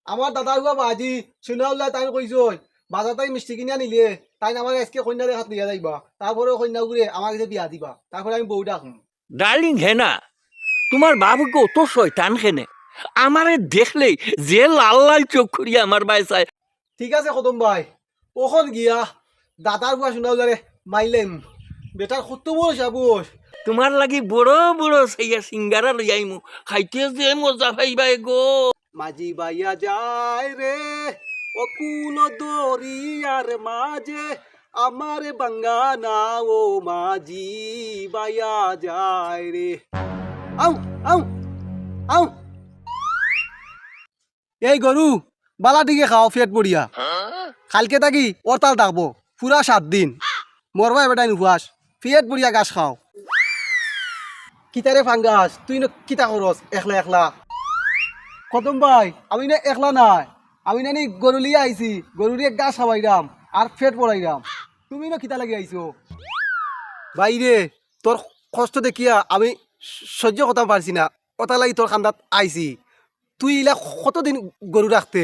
আমার দাদার হুয়া বাজি শুনাউল্লাহ তাই কইছো বাজার তাই মিষ্টি কিনা নিলে তাই আমার আজকে কন্যা দেখাত নিয়ে যাইবা তারপরে কন্যা ঘুরে আমার কাছে বিয়া দিবা তারপরে আমি বউ ডাকুম। ডার্লিং হেনা তোমার বাবুকে অত শয়তান খেনে আমারে দেখলেই যে লাল লাল চোখ করিয়া আমার বাসায়। ঠিক আছে কদম ভাই ওখন গিয়া দাদার হুয়া শুনাউল্লারে মাইলেম বেটার কত বড় সাবুস। তোমার লাগি বড় বড় সেইয়া সিঙ্গারা লই আইমু খাইতে যে মজা পাইবা গো। মাঝি বাইয়া যায় রে ও কুল দরিয়ার মাঝে আমার বাঙ্গানা ও মাঝি বাইয়া যায় রে। আউ আউ আউ এই গরু বালা দিকে খাও ফেট পড়িয়া কালকে থাকি ওর তাল ডাকবো পুরা 7 দিন মরবা বেটাই নুফাস ফেট পড়িয়া গাছ খাও। কিতারে ফাঙ্গাস তুই না কিতা করস একলা একলা। কদম ভাই আমি না একলা নাই আমি নানি গরু লিয়ে আইছি গরুরে গাছ খাওয়াইরাম আর ফেট পড়াইরাম তুমি না কিতা লাগি আইছো। বাইরে তোর কষ্ট দেখিয়া আমি সহ্য করতে পারছি না কথা লাগি তোর খান্দাত আইছি। তুই ইলা কতদিন গরু রাখতে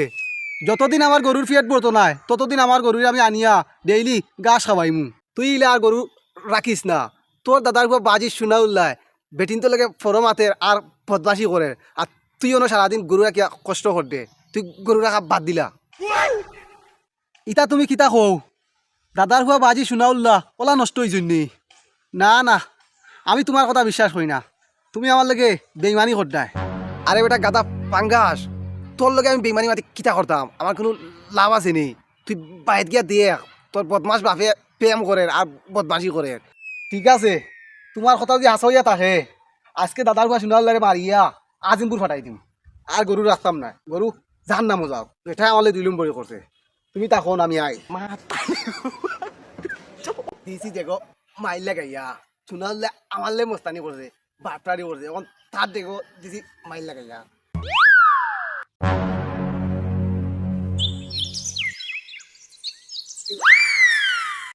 যতদিন আমার গরুর ফেট পড়তো নাই ততদিন আমার গরুরে আমি আনিয়া ডেইলি গাছ খাওয়াইমু। তুই ইলা আর গরু রাখিস না। তোর দাদার উপর বাজি শুনা উল্লাহ বেটিন তো লাগে ফরমাতের আর বদমাশি করে আর তুইও না সারাদিন গরু রাখিয়া কষ্ট করতে তুই গরু রাখা বাদ দিলা। ইতা তুমি কিতা কও দাদার হুয়া বাজি শুনা উল্লাহ ওলা নষ্ট হই জন্যে। না না আমি তোমার কথা বিশ্বাস করি না তুমি আমার লগে বেইমানি করতাই। আরে বেটা গাদা পাঙ্গাস তোর লগে আমি বেইমানি মাতি কিতা করতাম আমার কোনো লাভ আছে নি। তুই বাইরে গিয়া দিয়ে তোর বদমাস বাপে প্রেম করে আর বদমাশি করে। ঠিক আছে তোমার কথা যদি হাসা হইয়া থাকে আজকে দাদার হুয়া শুনা উল্লাহরে মারিয়া আজিমপুর ফাটাই দিম আর গরু রাখতাম না গরু জাহান নামও যাও এটা আমার 2 নম্বরই করছে। তুমি তখন আমি আই দিছি দেখো মাইল লাগাইয়া শুনালে আমারলে মস্তানি করছে বাপটারি করছে এখন তার দেখো দিছি মাইল লাগাইয়া।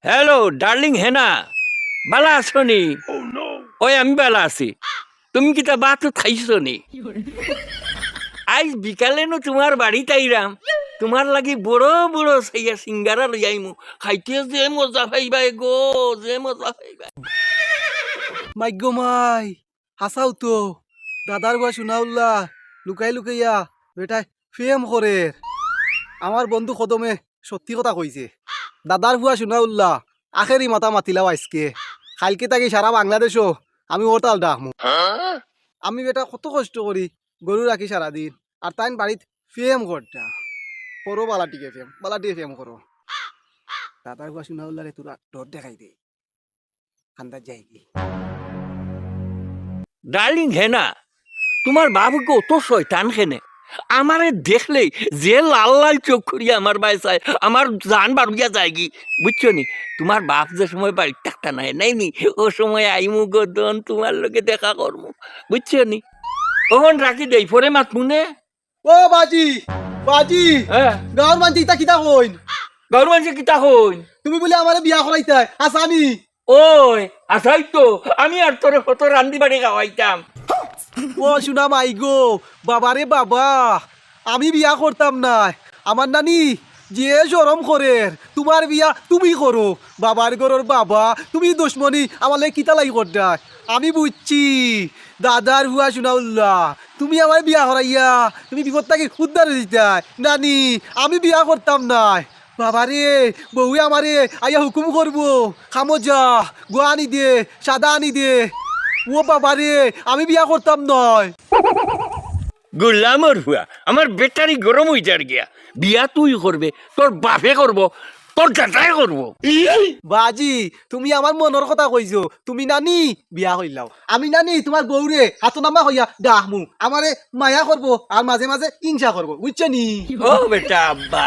হ্যালো ডার্লিং হেনা বালা আছো নি? ওই আমি বালা আছি। তুমি কিতা বাত খাইছো নি? আজ বিকালে নো তোমার বাড়িতে আইরাম তোমার লাগি বড় বড় সেইয়া সিঙ্গারা লই আইমু খাইতে যে মজা পাইবা গো যে মজা পাইবা। মাইগ্য মাই হাসাও তো দাদার হুয়া শুনা উল্লাহ লুকাই লুকাইয়া বেটাই ফেম করে। আমার বন্ধু কদমে সত্যি কথা কইছে দাদার হুয়া শুনা উল্লাহ আখেরি মাথা মাতিলাও আজকে কালকে তাকে সারা বাংলাদেশও আমি ওর তাল ডাকমু। আমি বেটা কত কষ্ট করি গরু রাখি সারাদিন আর তাই বাড়িত ফেম করটা করো বালাটিকে ফেম বালাটিকে ফেম করো। দাদার হুয়া শুনা উল্লাহ রে তোরা ডর দেখাই দে খান্দার যাই কি। ডার্লিং হেনা তোমার বাবুকে অত শয়তান খেনে আমারে দেখলেই যে লাল লাল চোখ করিয়া আমার বাসায় আমার জান বাড়িয়া যায় কি বুঝছো নি। তোমার বাপ যে সময় বাড়ির থাকতা নাই নাই নি ও সময় আইমু গদন তোমার লোকে দেখা করমু বুঝছো নি। ওহন রাখি দেই পরে মাত মুনে। ও বাজি বাজি হ্যাঁ গাঁর মানছি ইতা কিতা কইন গরু মানুষে কিতা হইন তুমি বলে আমারে বিয়া করাইতাই আসানি। ওই আসাই তো আমি আর তোরে কত রান্দি বাড়ি খাওয়াইতাম। ও শুনা মাই গো বাবারে বাবা আমি বিয়া করতাম না আমার নানি যে শরম করে তোমার বিয়া তুমি করো বাবার ঘরের বাবা তুমি দুশ্মনী আমার লাগে কিতা লাগি করতাই। আমি বুঝছি দাদার হুয়া শুনা উল্লাহ তুমি আমার বিয়া করাইয়া তুমি বিপদ থাকি উদ্ধার দিতাই নানি আমি বিয়া করতাম না। বাবারে বউয়ে আমারে আইয়া হুকুম করবো খামোজা গোয়া আনি দে সাদা আনি দে। ও বাবারে আমি বিয়া করতাম নয়। গুলামর হুয়া আমার বেটারি গরম হয়ে যার গিয়া বিয়া তুই করবে তোর বাপে করবো তোর দাদাই করবো। বাজি তুমি আমার মনের কথা কইছো তুমি নানি বিয়া হইলাও আমি নানি তোমার বউরে হাত নামা হইয়া ডাহমু আমারে মায়া করবো আর মাঝে মাঝে হিংসা করবো বুঝছো নি। ও বেটা আব্বা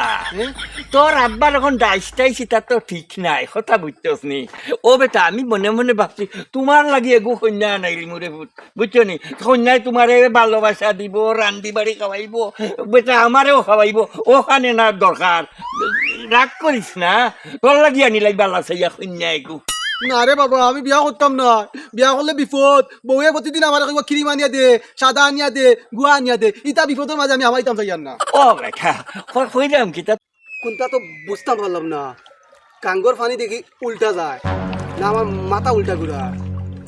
তোর আব্বার এখন ডাইসটাইছি তা তো ঠিক নাই কথা বুঝতেস নি। ও বেটা আমি মনে মনে ভাবছি তোমার লাগি এগো কন্যা নাইলি মোরে বুঝছো নি। কন্যায় তোমারে ভালোবাসা দিব রান্দি বাড়ি খাওয়াইব বেটা আমারেও খাওয়াইব ওখানে না দরকার রাগ করিস না তোর লাগি আনি লাই বালা সাইয়া কন্যা এগো। না রে বাবা আমি বিয়া করতাম না, বিয়া করলে বিপদ। বউয়ে প্রতিদিন আমার কইব ক্রিম আনিয়া দে, সাদা আনিয়া দে, গুয়া আনিয়া দে, ইটা বিপদের মাঝে আমি আমাইতাম চাইয়ার না। ও বেটা কইলাম কিতা কোনটা তো বুঝতাম পারলাম না, কাঙ্গর পানি দেখি উল্টা যায় না আমার মাথা উল্টা ঘুরা,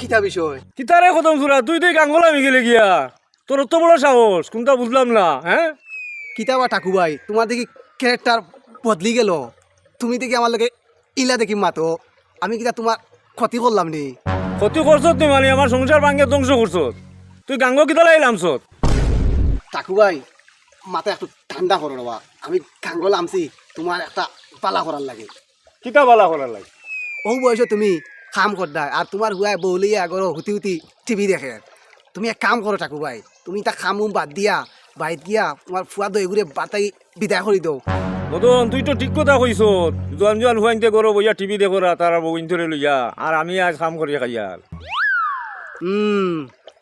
কিতা বিষয়? কিতারে খতম সুরা তুই গাঙ্গলা আমি গেলে গিয়া তোর তো বড় সাহস কোনটা বুঝলাম না হ্যাঁ কিতা বা ঠাকু ভাই তোমার দেখি ক্যারেক্টার বদলি গেল, তুমি দেখি আমার লগে ইলা দেখি মাতো, আমি কিতা তোমার ক্ষতি করলাম নি? ক্ষতি করছ তুই মানে আমার সংসার ভাঙ্গে ধ্বংস করছ তুই গাঙ্গ কিতা লাইলাম সত ঠাকু ভাই মাথা একটু ঠান্ডা করো বাবা, আমি কাঙ্গল আমছি তোমার একটা পালা করার লাগে। কিতা বালা করার লাগে ও বয়সে তুমি কাম করদায় আর তোমার হুয়ায় বৌলিয়া আগর হুতি হুতি টিভি দেখে, তুমি এক কাম করো ঠাকু ভাই, তুমি তা কাম বাদ দিয়া বাইত গিয়া তোমার ফুয়া দই ঘুরে বাতাই বিদায় করে দাও। মদন তুই তো ঠিক কথা কইছ জোয়ান জোয়ান হুয়াইতে করো বইয়া টিভি দেখো তার বইন ধরে লইয়া আর আমি আজ কাম করি খাইয়ার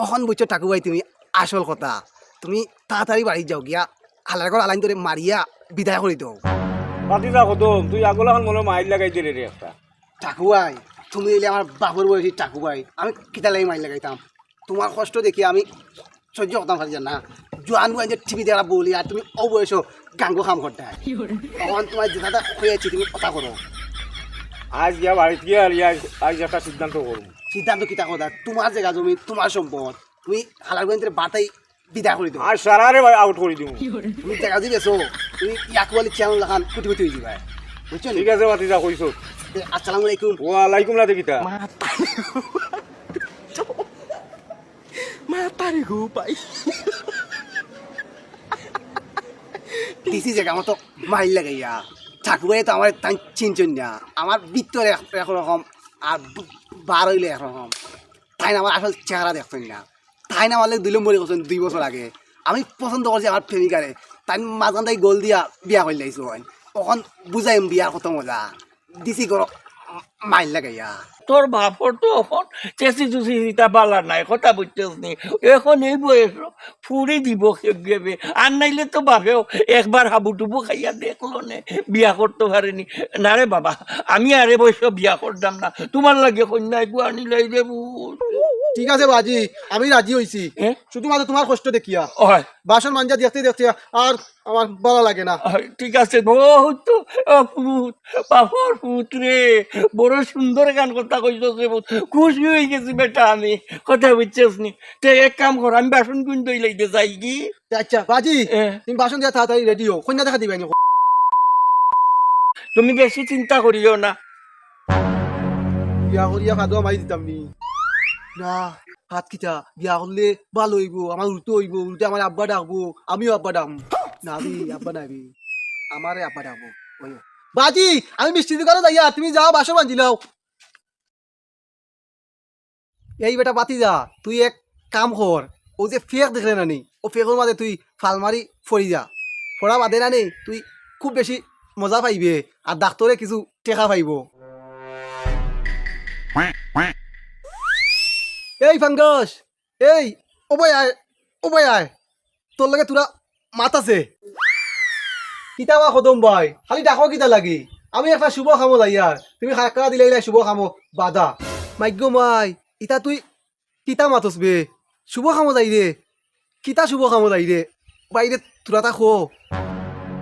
অখন বুঝছো ঠাকু ভাই তুমি আসল কথা, তুমি তাড়াতাড়ি বাড়ি যাও গিয়া হালার ঘর আলাইন ধরে মারিয়া বিদায় করে দাও। পাতি যা খতম তুই আগলাখান মনে মাইল লাগাই দিলে রে একটা ঠাকু ভাই তুমি এলে আমার বাবুর বয়সী ঠাকু ভাই, আমি কিতা লাগি মাইল লাগাইতাম, তোমার কষ্ট দেখি আমি সহ্য করতাম পারি না। জোয়ান বুয়ান যে টিভি দেখা বলি আর তুমি অবয়স গাঙ্গ খাম করতে তখন তোমার যেটা হয়েছি তুমি কথা করো। আজ গিয়া বাড়িতে গিয়া আর আজ একটা সিদ্ধান্ত করবো সিদ্ধান্ত কিতা কথা, তোমার জায়গা জমি তোমার সম্পদ, তুমি হালার গোয়েন্দ্রে বাতাই বিদায় করে দাও। আর সারারে আউট করে দিব তুমি জায়গা দিবেছো তুমি ইয়াকুয়ালি চ্যানেল লাগান কুটি কুটি হয়ে যাবে, বুঝছো? ঠিক আছে পাতি যা কইছ আসসালামু আলাইকুম। ওয়ালাইকুম না দেখিতা মাতারি গো পাই দিছি জায়গা আমার তো মাইল লাগাইয়া ঠাকু ভাই তো আমার তাই চিনচন না, আমার ভিতরে একরকম আর বার হইলে একরকম, তাই না আমার আসল চেহারা দেখছেন না, তাই না আমার 2 নম্বরে করছেন 2 বছর আগে, আমি পছন্দ করছি আমার প্রেমিকারে, তাই মাঝখান তাই গোল দিয়া বিয়া করে লাইছো, তখন বুঝাইম বিয়ার কত মজা দিছি করো মাইল লাগাইয়া। তোর বাপর তো এখন চেঁচি চুচি দিতা বালা নাই কথা বুঝতেছ নি, এখন এই বয়স ফুড়ি দিব গেবে আর নাইলে তো বাপেও একবার হাবুটুবু খাইয়া দেখলো নে বিয়া করতে পারেনি না রে বাবা, আমি আরে বয়স বিয়া করতাম না, তোমার লাগে কন্যায় গুয়া নিলাই দেবু। ঠিক আছে বাজি আমি রাজি হইছি, হ্যাঁ? শুধুমাত্র তোমার কষ্ট দেখিয়া হয় বাসন মাঞ্জা দেখতে দেখতে আর আমার ভালো লাগে না। ঠিক আছে বহুত তো পুত বাপর পুত রে বড় সুন্দর গান কথা কইছ খুশি হয়ে গেছি বেটা, আমি কথা বুঝছিস নি, তো এক কাম কর আমি বাসন কুন দই লাইতে যাই কি। আচ্ছা বাজি এ। তুমি বাসন দিয়া তাড়াতাড়ি রেডি হো, কন্যা দেখা দিবে তুমি বেশি চিন্তা করিও না। বিয়া করিয়া খাদুয়া মারি দিতাম নি না, হাত কিটা বিয়া করলে ভালো হইব, আমার উল্টো হইব, উল্টে আমার আব্বা ডাকবো, আমিও আব্বা ডাকবো না, আব্বা নাবি আমারে আব্বা ডাকবো। বাজি আমি মিষ্টি দোকানে যাইয়া তুমি যাও বাসন মানজিলাও। এই বেটা বাতি যা তুই এক কাম কর, ও যে ফেক দেখলে নানি ও ফেকের মাঝে তুই ফাল মারি ফরি যা, ফোড়া বাদে নানি তুই খুব বেশি মজা পাইবে আর ডাক্তরে কিছু টেকা পাইব। এই ফাঙ্গাস এই ওবাই আয় তোর লাগে তোরা মাত আছে কিতা বা খতম ভাই খালি ডাকো কিতা লাগি, আমি একটা শুভ খামো যাইয়ার তুমি খাকা দিলে শুভ খামো বাধা মাইগ্য মাই ইতা তুই কিতা মাতস বে শুভ খামো যাই রে, কিতা শুভ খামো যাই রে বাইরে তোরা তা খো।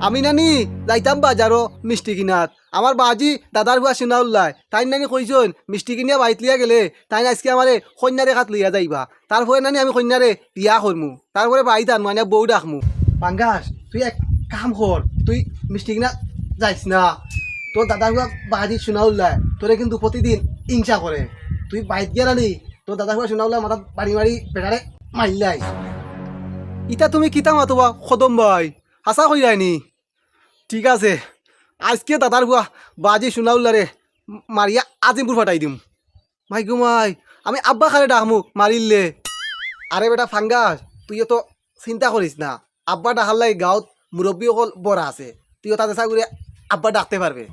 আমি নানি যাইতাম বাজারও মিষ্টি কিনাত, আমার বাজি দাদার হুয়া শুনা উল্লাই তাই নানি কইসন মিষ্টি কিনিয়া বাইত লিয়া গেলে তাই আজকে আমারে কন্যারে খাত লইয়া যাইবা, তারপরে নানি আমি কন্যারে বিয়া করমু, তারপরে বাড়ি টান মানে বউ ডাকমু। পাঙ্গাস তুই এক কাম কর, তুই মিষ্টি কিনা যাইস না, তোর দাদার হুয়া বাজি শুনা উল্লাই তোরে কিন্তু প্রতিদিন হিংসা করে, তুই বাইত গিয়া নানি তোর দাদার হুয়া শুনা উল্লাই মাথা বাড়ি মারি বেটারে মারলাই। ইতা তুমি কিতা মাতবা খদম ভাই হাসা কই যায়নি? ঠিক আছে আজকে দাদার বুয়া বাজি শুনাউল্লারে মারিয়া আজিমপুর ফাটাই দিম। মাই গো মাই আমি আব্বা খারে ডাকমু মারিলে। আরে বেটা ফাঙ্গাস তুইও তো চিন্তা করিস না, আব্বা ডাকার লাগে গাঁৱত মুরব্বী অকল বড়া আছে, তুইও তাতে চাগুরে আব্বা ডাকতে পারবে।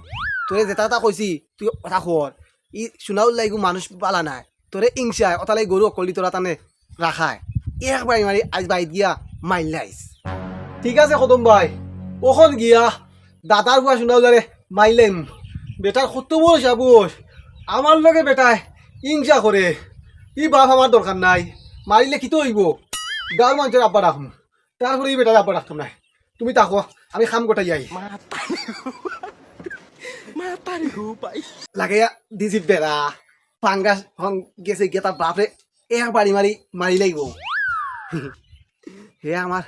তোরে যেটা তা কইছি তুই কথা খর, ই শুনাউল্লা এগু মানুষ পালা নাই, তোরে ইংসায় অতালাই গরু অকলি তোরা টানে রাখায় একবারে মারি আজ বাইত গিয়া মাইলাইস। ঠিক আছে খতম ভাই ওখন গিয়া দাদার বুয়া শুনাউলারে মাইলেন, বেটার কত বস আবস আমার লগে বেটায় হিংসা করে ই বাপ আমার দরকার নাই মারিলে কি তো হইব গাঁর মানুষের আব্বা রাখুন তারপরে এই বেটার আব্বা রাখতাম নাই তুমি তাকো আমি খাম গোটাই যাই লাগে দিছি বেড়া ফাঙ্গাস হন গেছে গিয়ে তার বাপরে এক বাড়ি মারি মারি লাগব হে আমার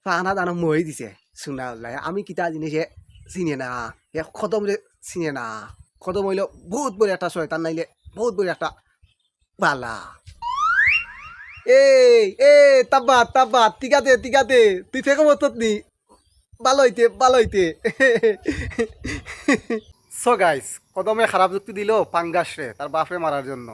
পানা দানা মহি দিছে শুনা আমি কিতা জিনিসে চিনে না হে খতম রে চিনে না খতম হইল বহুত বড় একটা শয়তান নাইলে বহুত বড় একটা বালা এই তাব্বা টিকাতে তুই ফেকো মতত নি ভালো হইতে সো গাইস কদমে খারাপ যুক্তি দিল পাঙ্গাস রে তার বাপরে মারার জন্য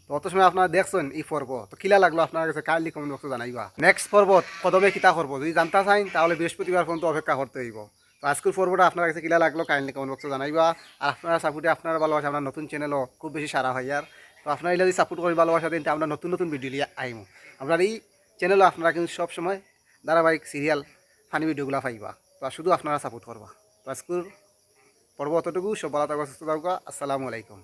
তো অত সময় আপনারা দেখছেন এই পর্ব তো কিলা লাগলো আপনার কাছে কাইন্ডলি কমেন্ট বক্সে জানাইবা নেক্সট পর্বত কদমে কিতা করবো যদি জানতে চাইন তাহলে বৃহস্পতিবার পর্যন্ত অপেক্ষা করতে হইব তো আজকের পর্বটা আপনার কাছে কিলা লাগলো কাইন্ডলি কমেন্ট বক্সে জানাইবা আর আপনারা সাপোর্টে আপনার ভালোবাসা আপনার নতুন চ্যানেলও খুব বেশি সারা হয় আর তো আপনারা যদি সাপোর্ট করে ভালোবাসা দিন আমরা নতুন ভিডিও নিয়ে আইম আপনার এই চ্যানেলও আপনারা কিন্তু সবসময় ধারাবাহিক সিরিয়াল ফানি ভিডিওগুলো পাইবা তো শুধু আপনারা সাপোর্ট করবা তো আজকের পর্ব অতটুকু সব ভালো থাকবা সুস্থ থাকবা আসসালামু আলাইকুম